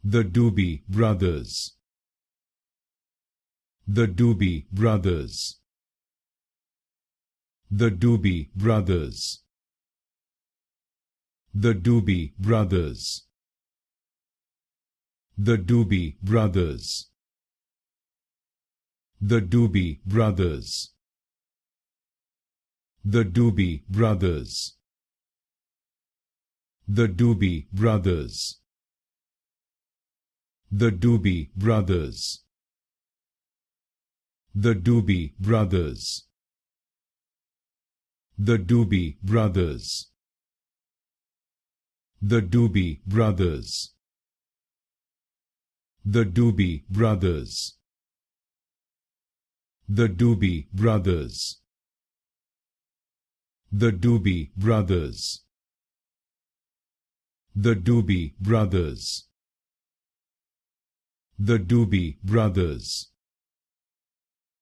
The Doobie Brothers. The Doobie Brothers. The Doobie Brothers. The Doobie Brothers. The Doobie Brothers. The Doobie Brothers. The Doobie Brothers. The Doobie Brothers. The Doobie Brothers. The Doobie Brothers. The Doobie Brothers. The Doobie Brothers. The Doobie Brothers. The Doobie Brothers. The Doobie Brothers. The Doobie Brothers. The Doobie Brothers.